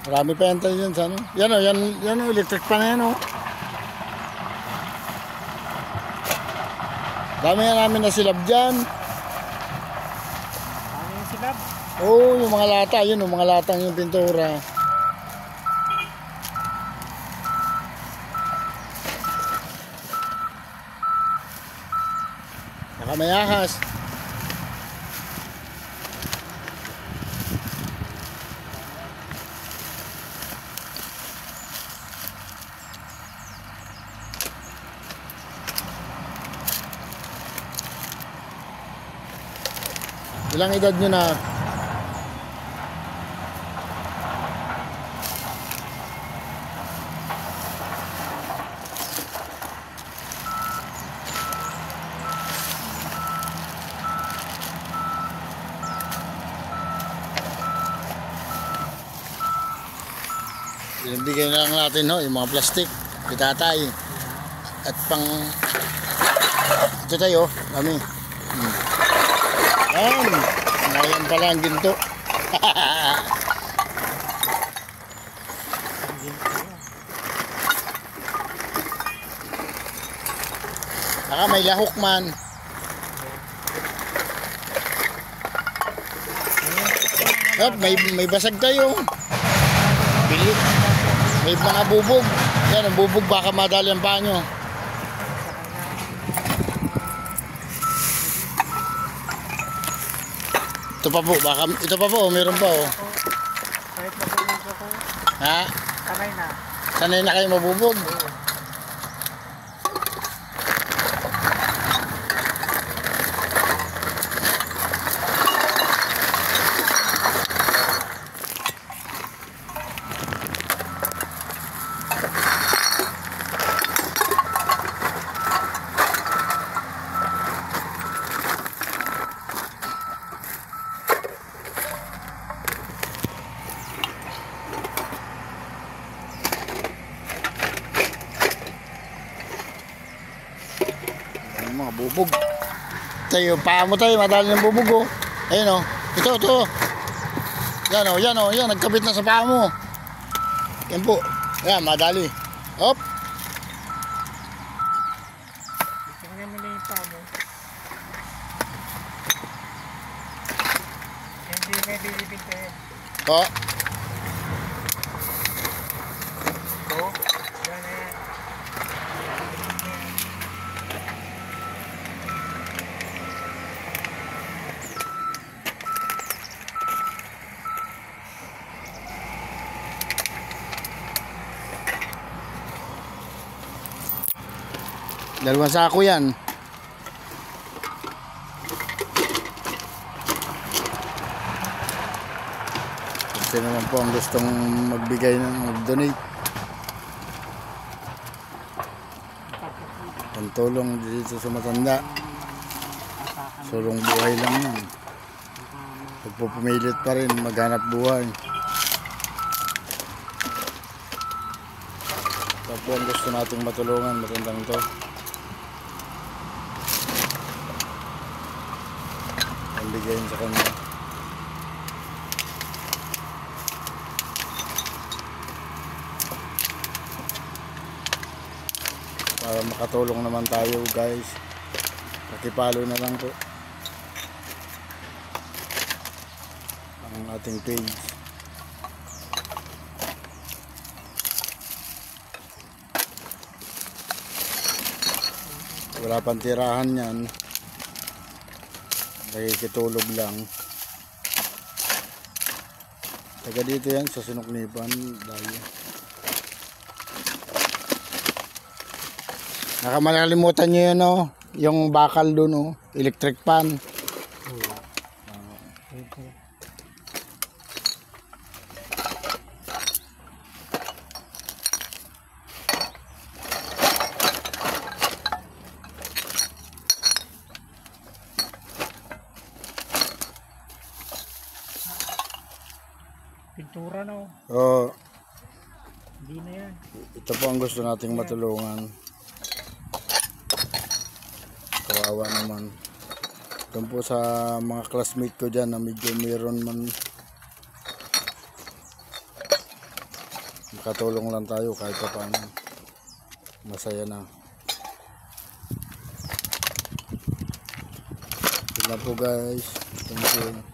Marami pa yan tayo dyan sa ano. Yan o, yan o, electric pan na yan o. Dami nga namin na silab dyan. Ano yung silab? Oo, yung mga lata, yun o, mga latang yung pintura. Saka may ahas. Ilang edad nyo na? Ibigay na lang natin ho, yung mga plastic, itatay. At pang ito tayo, kami. Ngayon pala ang ginto. Saka may lahok man. May basag tayo. Bilit. May mga bubog. Yan, ang bubog baka madali ang paa nyo. Ito pa po, baka ito pa po, meron pa oh. Kahit mabubog ako. Ha? Sanay na. Sanay na kayo mabubog? Mga bubog tayo, paa mo tayo, madali ng bubog oh. Ayun oh, ito yan oh, yan, nagkabit na sa paa mo. Yan po, yan, madali. Hop, Tingnan mo na yung paa mo. Hindi may bilibig kayo. oh. Ito, yan na yan. Dalawang sako yan. Kasi naman po ang gustong magbigay ng mag-donate. Pantulong dito sa matanda. Sulong buhay lang yan. Pagpupumilit pa rin, maghanap buhay. Ito po ang gusto nating matulungan, matandang to. Bigayin sa kanya para makatulong naman tayo guys. Pakipalo na lang po ang ating page. Wala pang tirahan yan, nakikitulog lang. Taga dito yan sa Sinuknipan dahil nakamalalimutan nyo yun oh, yung bakal dun oh, electric pan. Pintura na oh. Oh, Hindi na yan. ito po ang gusto nating matulungan. Kawawa naman. Doon po sa mga classmate ko dyan na medyo meron man Katulong lang tayo kahit pa paano. Masaya na. Yun lang po guys. Thank you.